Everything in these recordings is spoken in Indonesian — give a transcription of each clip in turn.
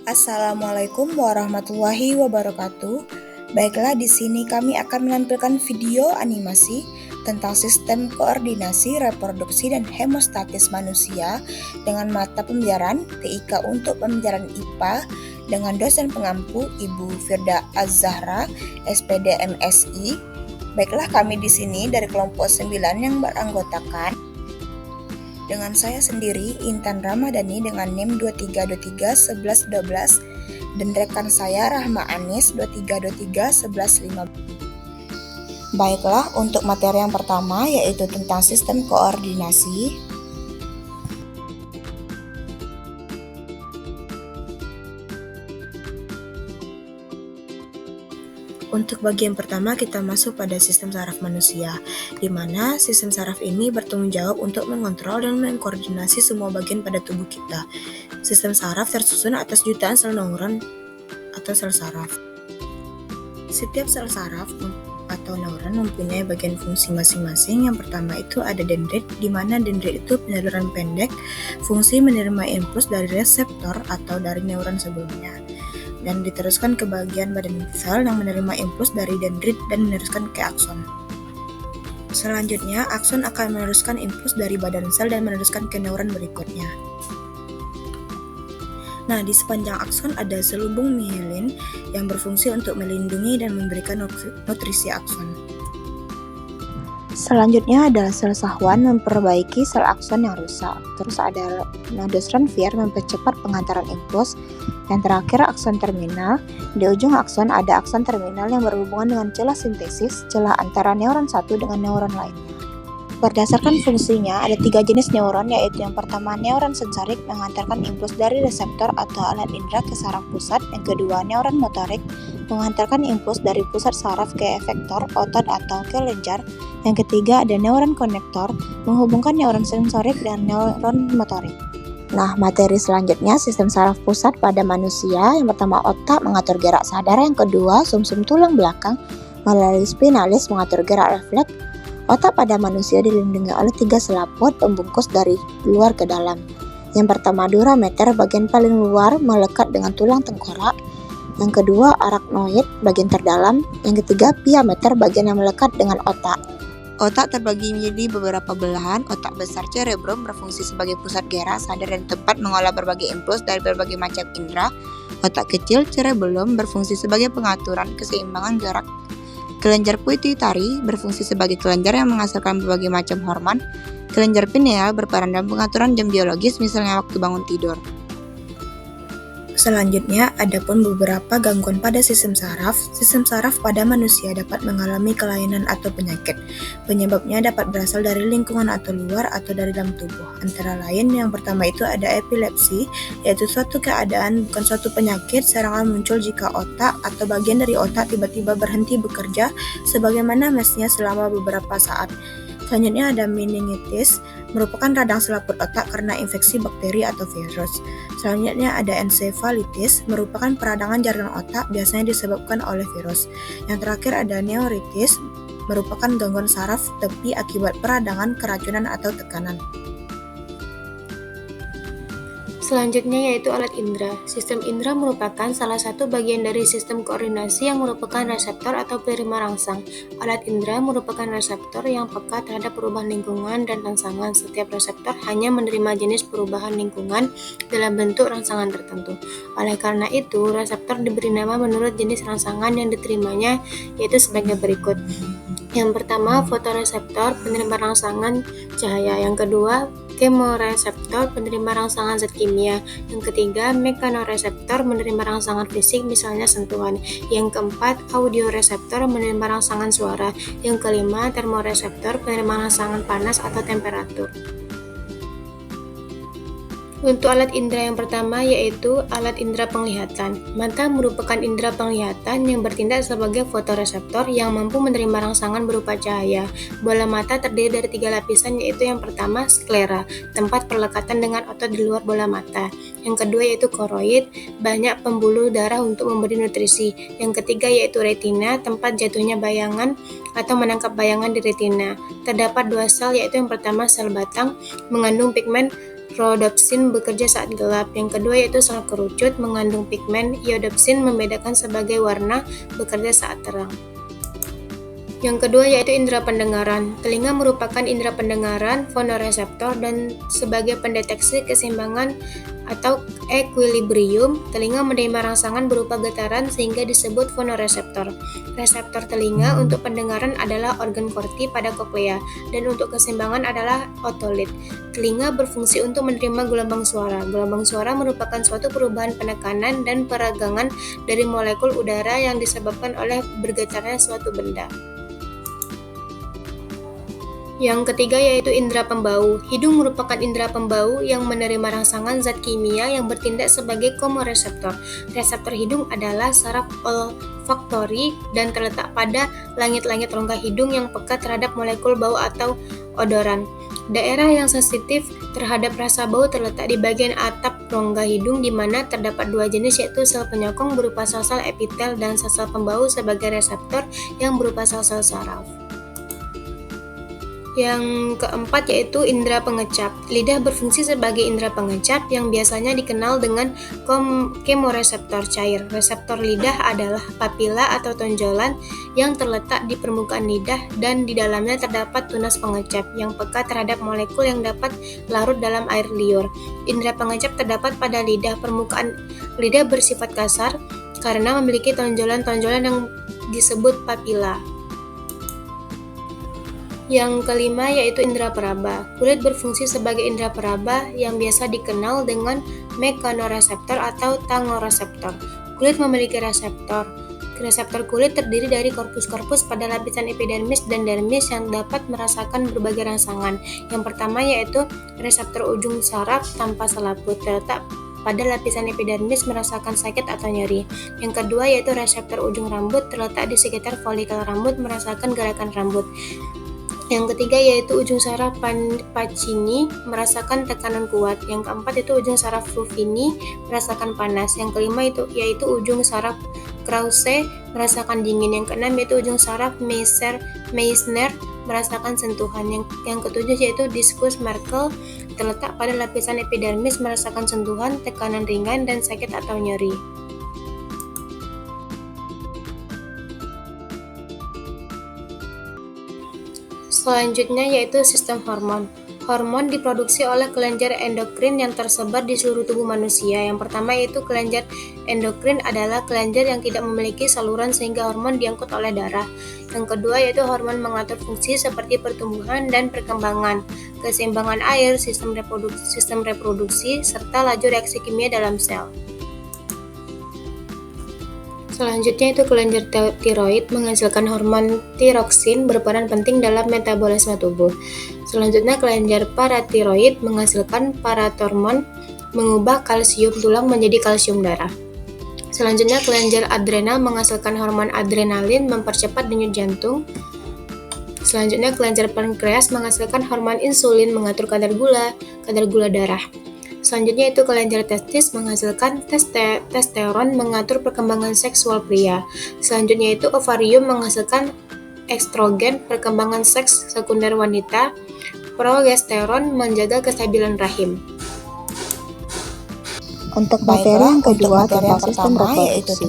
Assalamualaikum warahmatullahi wabarakatuh. Baiklah, di sini kami akan menampilkan video animasi tentang sistem koordinasi, reproduksi, dan hemostatis manusia dengan mata pembelajaran TIK untuk pembelajaran IPA dengan dosen pengampu Ibu Firda Az-Zahra, SPD MSI. Baiklah, kami di sini dari kelompok 9 yang beranggotakan dengan saya sendiri, Intan Ramadhani dengan NIM 23231112 dan rekan saya Rahma Anis 23231115. Baiklah, untuk materi yang pertama yaitu tentang sistem koordinasi. Untuk bagian pertama kita masuk pada sistem saraf manusia, di mana sistem saraf ini bertanggung jawab untuk mengontrol dan mengkoordinasi semua bagian pada tubuh kita. Sistem saraf tersusun atas jutaan sel neuron atau sel saraf. Setiap sel saraf atau neuron mempunyai bagian fungsi masing-masing. Yang pertama itu ada dendrit, di mana dendrit itu penyaluran pendek, fungsi menerima impuls dari reseptor atau dari neuron sebelumnya, dan diteruskan ke bagian badan sel yang menerima impuls dari dendrit dan meneruskan ke akson. Selanjutnya, akson akan meneruskan impuls dari badan sel dan meneruskan ke neuron berikutnya. Nah, di sepanjang akson ada selubung mielin yang berfungsi untuk melindungi dan memberikan nutrisi akson. Selanjutnya adalah sel sahwan memperbaiki sel akson yang rusak. Terus ada nodus Ranvier mempercepat pengantaran impuls. Yang terakhir akson terminal. Di ujung akson ada akson terminal yang berhubungan dengan celah sintesis, celah antara neuron satu dengan neuron lainnya. Berdasarkan fungsinya, ada 3 jenis neuron, yaitu yang pertama neuron sensorik mengantarkan impuls dari reseptor atau alat indera ke saraf pusat. Yang kedua neuron motorik mengantarkan impuls dari pusat saraf ke efektor, otot atau kelenjar. Yang ketiga ada neuron konektor menghubungkan neuron sensorik dan neuron motorik. Nah, materi selanjutnya sistem saraf pusat pada manusia. Yang pertama otak mengatur gerak sadar, yang kedua sumsum tulang belakang melalui spinalis mengatur gerak refleks. Otak pada manusia dilindungi oleh 3 selaput pembungkus dari luar ke dalam. Yang pertama durameter, bagian paling luar melekat dengan tulang tengkorak. Yang kedua arachnoid, bagian terdalam. Yang ketiga piameter, bagian yang melekat dengan otak. Otak terbagi menjadi beberapa belahan. Otak besar cerebrum berfungsi sebagai pusat gerak sadar dan tempat mengolah berbagai impuls dari berbagai macam indera. Otak kecil cerebellum berfungsi sebagai pengaturan keseimbangan gerak. Kelenjar pituitari berfungsi sebagai kelenjar yang menghasilkan berbagai macam hormon. Kelenjar pineal berperan dalam pengaturan jam biologis, misalnya waktu bangun tidur. Selanjutnya, ada pun beberapa gangguan pada sistem saraf. Sistem saraf pada manusia dapat mengalami kelainan atau penyakit. Penyebabnya dapat berasal dari lingkungan atau luar atau dari dalam tubuh. Antara lain, yang pertama itu ada epilepsi, yaitu suatu keadaan bukan suatu penyakit, serangan muncul jika otak atau bagian dari otak tiba-tiba berhenti bekerja sebagaimana mestinya selama beberapa saat. Selanjutnya ada meningitis, merupakan radang selaput otak karena infeksi bakteri atau virus. Selanjutnya ada ensefalitis, merupakan peradangan jaringan otak biasanya disebabkan oleh virus. Yang terakhir ada neuritis, merupakan gangguan saraf tepi akibat peradangan, keracunan atau tekanan. Selanjutnya yaitu alat indera. Sistem indera merupakan salah satu bagian dari sistem koordinasi yang merupakan reseptor atau penerima rangsang. Alat indera merupakan reseptor yang peka terhadap perubahan lingkungan dan rangsangan. Setiap reseptor hanya menerima jenis perubahan lingkungan dalam bentuk rangsangan tertentu. Oleh karena itu, reseptor diberi nama menurut jenis rangsangan yang diterimanya, yaitu sebagai berikut. Yang pertama, fotoreseptor, penerima rangsangan cahaya. Yang kedua, kemoreseptor, penerima rangsangan zat kimia. Yang ketiga, mekanoreseptor, menerima rangsangan fisik, misalnya sentuhan. Yang keempat, audioreseptor, menerima rangsangan suara. Yang kelima, termoreseptor, penerima rangsangan panas atau temperatur. Untuk alat indera yang pertama yaitu alat indera penglihatan. Mata merupakan indera penglihatan yang bertindak sebagai fotoreseptor yang mampu menerima rangsangan berupa cahaya. Bola mata terdiri dari 3 lapisan, yaitu yang pertama sklera, tempat perlekatan dengan otot di luar bola mata. Yang kedua yaitu koroid, banyak pembuluh darah untuk memberi nutrisi. Yang ketiga yaitu retina, tempat jatuhnya bayangan atau menangkap bayangan di retina. Terdapat 2 sel, yaitu yang pertama sel batang mengandung pigmen rhodopsin bekerja saat gelap. Yang kedua yaitu sel kerucut mengandung pigmen. Iodopsin membedakan sebagai warna, bekerja saat terang. Yang kedua yaitu indera pendengaran. Telinga merupakan indera pendengaran fonoreseptor dan sebagai pendeteksi keseimbangan atau equilibrium, telinga menerima rangsangan berupa getaran sehingga disebut fonoreseptor. Reseptor telinga untuk pendengaran adalah organ korti pada koklea dan untuk keseimbangan adalah otolit. Telinga berfungsi untuk menerima gelombang suara. Gelombang suara merupakan suatu perubahan penekanan dan peragangan dari molekul udara yang disebabkan oleh bergetarnya suatu benda. Yang ketiga yaitu indera pembau. Hidung merupakan indera pembau yang menerima rangsangan zat kimia yang bertindak sebagai komoreseptor. Reseptor hidung adalah saraf olfaktori dan terletak pada langit-langit rongga hidung yang peka terhadap molekul bau atau odoran. Daerah yang sensitif terhadap rasa bau terletak di bagian atap rongga hidung di mana terdapat dua jenis yaitu sel penyokong berupa sel-sel epitel dan sel-sel pembau sebagai reseptor yang berupa sel-sel saraf. Yang keempat yaitu indera pengecap. Lidah berfungsi sebagai indera pengecap yang biasanya dikenal dengan kemoreseptor cair. Reseptor lidah adalah papila atau tonjolan yang terletak di permukaan lidah dan di dalamnya terdapat tunas pengecap yang peka terhadap molekul yang dapat larut dalam air liur. Indera pengecap terdapat pada lidah. Permukaan lidah bersifat kasar karena memiliki tonjolan-tonjolan yang disebut papila. Yang kelima yaitu indera peraba. Kulit berfungsi sebagai indera peraba yang biasa dikenal dengan mekanoreseptor atau tangoreseptor. Kulit memiliki reseptor. Reseptor kulit terdiri dari korpus-korpus pada lapisan epidermis dan dermis yang dapat merasakan berbagai rangsangan. Yang pertama yaitu reseptor ujung saraf tanpa selaput terletak pada lapisan epidermis merasakan sakit atau nyeri. Yang kedua yaitu reseptor ujung rambut terletak di sekitar folikel rambut merasakan gerakan rambut. Yang ketiga yaitu ujung saraf Pacini merasakan tekanan kuat. Yang keempat itu ujung saraf Ruffini merasakan panas. Yang kelima yaitu ujung saraf Krause merasakan dingin. Yang keenam yaitu ujung saraf Meissner merasakan sentuhan. Yang ketujuh yaitu diskus Merkel terletak pada lapisan epidermis merasakan sentuhan, tekanan ringan, dan sakit atau nyeri. Selanjutnya yaitu sistem hormon. Hormon diproduksi oleh kelenjar endokrin yang tersebar di seluruh tubuh manusia. Yang pertama yaitu kelenjar endokrin adalah kelenjar yang tidak memiliki saluran sehingga hormon diangkut oleh darah. Yang kedua yaitu hormon mengatur fungsi seperti pertumbuhan dan perkembangan, keseimbangan air, sistem reproduksi, serta laju reaksi kimia dalam sel. Selanjutnya itu kelenjar tiroid menghasilkan hormon tiroksin berperan penting dalam metabolisme tubuh. Selanjutnya kelenjar paratiroid menghasilkan paratormon mengubah kalsium tulang menjadi kalsium darah. Selanjutnya kelenjar adrenal menghasilkan hormon adrenalin mempercepat denyut jantung. Selanjutnya kelenjar pankreas menghasilkan hormon insulin mengatur kadar gula darah. Selanjutnya itu kelenjar testis menghasilkan testosteron mengatur perkembangan seksual pria. Selanjutnya itu ovarium menghasilkan estrogen perkembangan seks sekunder wanita. Progesteron menjaga kestabilan rahim. Untuk materi yang kedua tentang sistem reproduksi.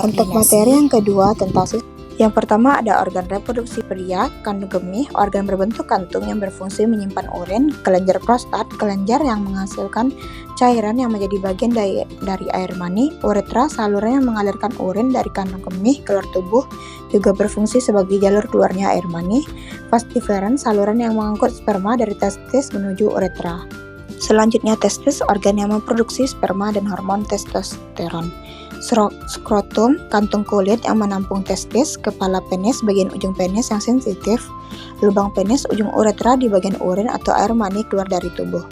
Untuk materi yang kedua tentang sistem yang pertama ada organ reproduksi pria, kandung kemih, organ berbentuk kantung yang berfungsi menyimpan urin, kelenjar prostat, kelenjar yang menghasilkan cairan yang menjadi bagian dari air mani, uretra, saluran yang mengalirkan urin dari kandung kemih keluar tubuh, juga berfungsi sebagai jalur keluarnya air mani, vas deferens, saluran yang mengangkut sperma dari testis menuju uretra. Selanjutnya testis, organ yang memproduksi sperma dan hormon testosteron. Skrotum, kantung kulit yang menampung testis, kepala penis, bagian ujung penis yang sensitif, lubang penis, ujung uretra di bagian urin atau air mani keluar dari tubuh.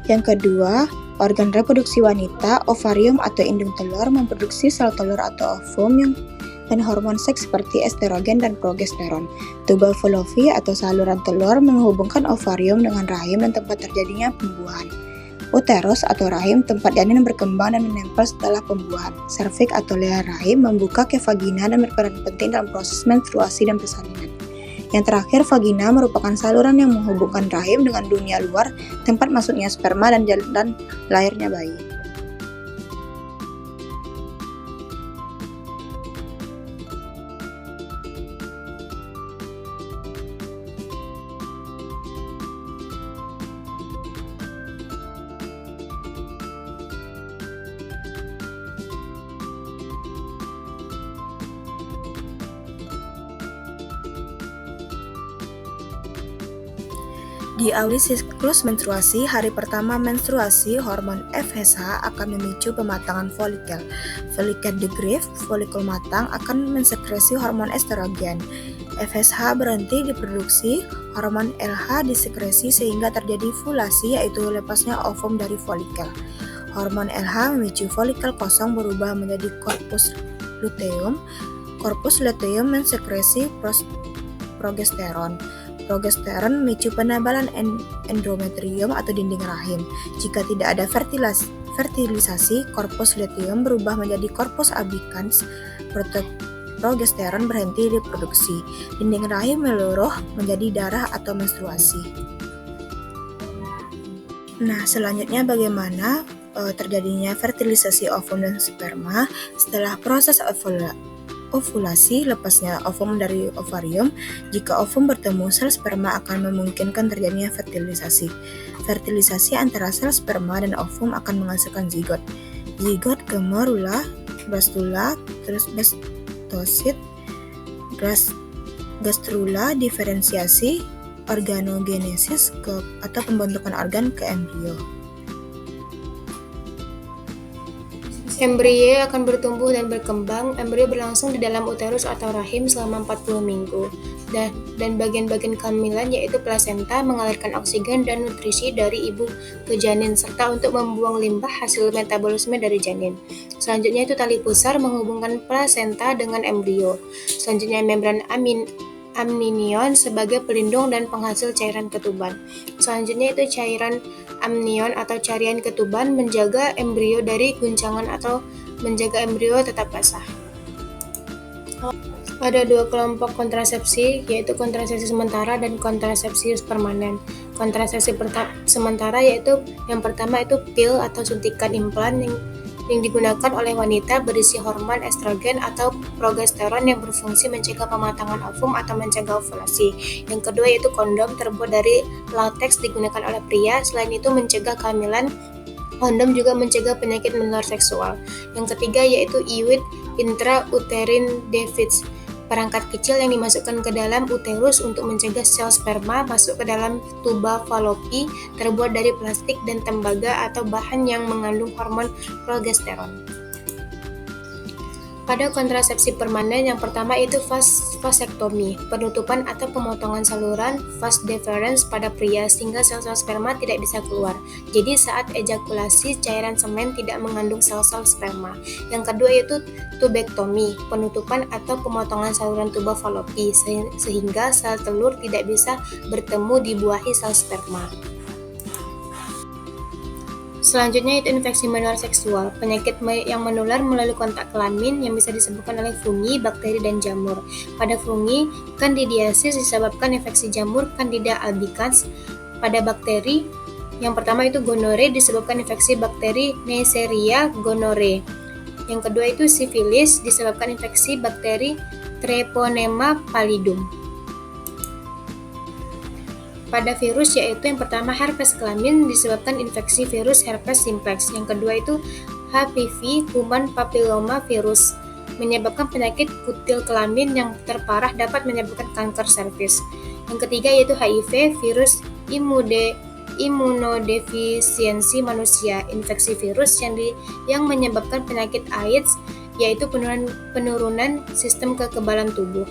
Yang kedua, organ reproduksi wanita, ovarium atau indung telur memproduksi sel telur atau ovum dan hormon seks seperti estrogen dan progesteron. Tubal fallopi atau saluran telur menghubungkan ovarium dengan rahim dan tempat terjadinya pembuahan. Uterus atau rahim tempat janin berkembang dan menempel setelah pembuahan. Serviks atau leher rahim membuka ke vagina dan berperan penting dalam proses menstruasi dan persalinan. Yang terakhir, vagina merupakan saluran yang menghubungkan rahim dengan dunia luar, tempat masuknya sperma dan jalan lahirnya bayi. Di awal siklus menstruasi, hari pertama menstruasi, hormon FSH akan memicu pematangan folikel. Folikel degrade, folikul matang, akan mensekresi hormon estrogen. FSH berhenti diproduksi, hormon LH disekresi sehingga terjadi fulasi, yaitu lepasnya ovum dari folikel. Hormon LH memicu folikel kosong berubah menjadi korpus luteum. Korpus luteum mensekresi progesteron. Progesteron memicu penebalan endometrium atau dinding rahim. Jika tidak ada fertilisasi, korpus luteum berubah menjadi korpus albicans. Progesteron berhenti diproduksi. Dinding rahim meluruh menjadi darah atau menstruasi. Nah, selanjutnya bagaimana terjadinya fertilisasi ovum dan sperma setelah proses ovulasi, lepasnya ovum dari ovarium. Jika ovum bertemu sel sperma akan memungkinkan terjadinya fertilisasi. Fertilisasi antara sel sperma dan ovum akan menghasilkan zigot. Zigot, gamerula, blastula, terus blastosit, gastrula, diferensiasi, organogenesis atau pembentukan organ ke embrio. Embrio akan bertumbuh dan berkembang. Embrio berlangsung di dalam uterus atau rahim selama 40 minggu. Dan bagian-bagian kehamilan yaitu plasenta mengalirkan oksigen dan nutrisi dari ibu ke janin serta untuk membuang limbah hasil metabolisme dari janin. Selanjutnya itu tali pusar menghubungkan plasenta dengan embrio. Selanjutnya membran amnion sebagai pelindung dan penghasil cairan ketuban. Selanjutnya itu cairan amnion atau carian ketuban menjaga embrio dari guncangan atau menjaga embrio tetap basah. Ada dua kelompok kontrasepsi, yaitu kontrasepsi sementara dan kontrasepsi permanen. Kontrasepsi sementara yaitu yang pertama itu pil atau suntikan implan yang digunakan oleh wanita berisi hormon estrogen atau progesteron yang berfungsi mencegah pematangan ovum atau mencegah ovulasi. Yang kedua yaitu kondom terbuat dari latex digunakan oleh pria. Selain itu mencegah kehamilan, kondom juga mencegah penyakit menular seksual. Yang ketiga yaitu IUD intrauterine device, perangkat kecil yang dimasukkan ke dalam uterus untuk mencegah sel sperma masuk ke dalam tuba Fallopi, terbuat dari plastik dan tembaga atau bahan yang mengandung hormon progesteron. Pada kontrasepsi permanen, yang pertama itu vasektomi, penutupan atau pemotongan saluran vas deferens pada pria sehingga sel-sel sperma tidak bisa keluar. Jadi saat ejakulasi cairan semen tidak mengandung sel-sel sperma. Yang kedua yaitu tubektomi, penutupan atau pemotongan saluran tuba Fallopi sehingga sel telur tidak bisa bertemu dibuahi sel sperma. Selanjutnya itu infeksi menular seksual, penyakit yang menular melalui kontak kelamin yang bisa disebabkan oleh fungi, bakteri, dan jamur. Pada fungi, kandidiasis disebabkan infeksi jamur Candida albicans. Pada bakteri, yang pertama itu gonore disebabkan infeksi bakteri Neisseria gonorrhoeae. Yang kedua itu sifilis disebabkan infeksi bakteri Treponema pallidum. Pada virus yaitu yang pertama herpes kelamin disebabkan infeksi virus herpes simplex. Yang kedua itu HPV human papilloma virus menyebabkan penyakit kutil kelamin yang terparah dapat menyebabkan kanker serviks. Yang ketiga yaitu HIV virus imunodefisiensi manusia, infeksi virus yang menyebabkan penyakit AIDS yaitu penurunan sistem kekebalan tubuh.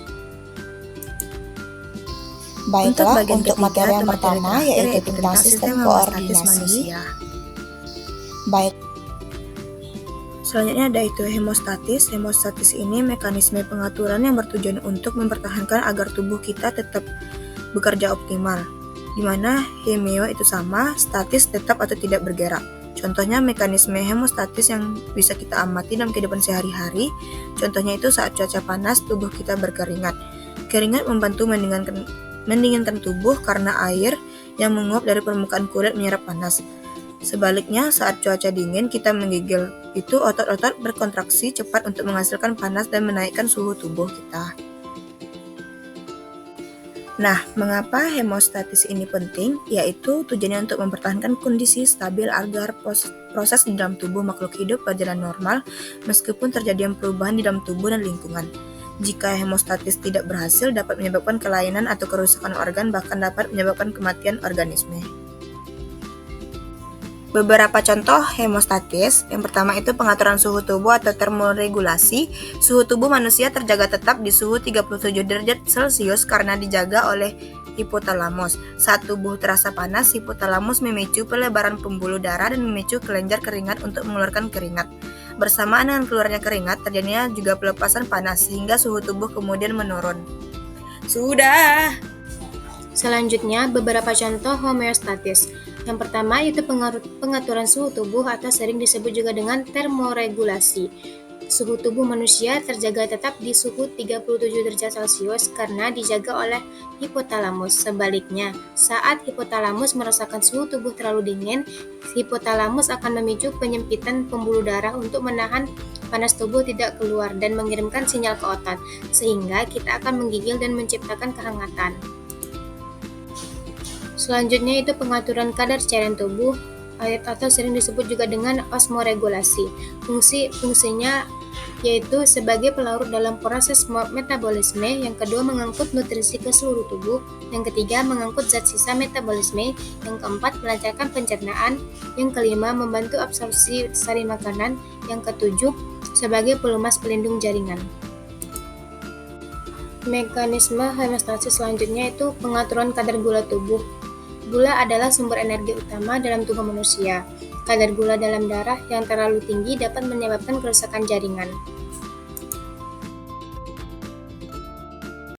Baiklah, untuk materi yang pertama yaitu tentang sistem koordinasi. Baik. Selanjutnya ada itu hemostatis. Hemostatis ini mekanisme pengaturan yang bertujuan untuk mempertahankan agar tubuh kita tetap bekerja optimal, di mana hemio itu sama, statis tetap atau tidak bergerak. Contohnya mekanisme hemostatis yang bisa kita amati dalam kehidupan sehari-hari. Contohnya itu saat cuaca panas, tubuh kita berkeringat. Keringat membantu mendinginkan tubuh karena air yang menguap dari permukaan kulit menyerap panas. Sebaliknya, saat cuaca dingin, kita menggigil. Itu otot-otot berkontraksi cepat untuk menghasilkan panas dan menaikkan suhu tubuh kita. Nah, mengapa hemostatis ini penting? Yaitu tujuannya untuk mempertahankan kondisi stabil agar proses di dalam tubuh makhluk hidup berjalan normal meskipun terjadi perubahan di dalam tubuh dan lingkungan. Jika hemostatis tidak berhasil, dapat menyebabkan kelainan atau kerusakan organ, bahkan dapat menyebabkan kematian organisme. Beberapa contoh hemostatis. Yang pertama itu pengaturan suhu tubuh atau termoregulasi. Suhu tubuh manusia terjaga tetap di suhu 37 derajat Celcius karena dijaga oleh hipotalamus. Saat tubuh terasa panas, hipotalamus memicu pelebaran pembuluh darah dan memicu kelenjar keringat untuk mengeluarkan keringat. Bersamaan dengan keluarnya keringat, terjadinya juga pelepasan panas sehingga suhu tubuh kemudian menurun. Sudah. Selanjutnya, beberapa contoh homeostatis. Yang pertama itu pengaturan suhu tubuh atau sering disebut juga dengan termoregulasi. Suhu tubuh manusia terjaga tetap di suhu 37 derajat Celcius karena dijaga oleh hipotalamus. Sebaliknya, saat hipotalamus merasakan suhu tubuh terlalu dingin, hipotalamus akan memicu penyempitan pembuluh darah untuk menahan panas tubuh tidak keluar dan mengirimkan sinyal ke otot, sehingga kita akan menggigil dan menciptakan kehangatan. Selanjutnya itu pengaturan kadar cairan tubuh atau sering disebut juga dengan osmoregulasi. Fungsinya yaitu sebagai pelarut dalam proses metabolisme, yang kedua mengangkut nutrisi ke seluruh tubuh, yang ketiga mengangkut zat sisa metabolisme, yang keempat melancarkan pencernaan, yang kelima membantu absorpsi sari makanan, yang ketujuh sebagai pelumas pelindung jaringan. Mekanisme hemostasis selanjutnya itu pengaturan kadar gula tubuh. Gula adalah sumber energi utama dalam tubuh manusia. Kadar gula dalam darah yang terlalu tinggi dapat menyebabkan kerusakan jaringan.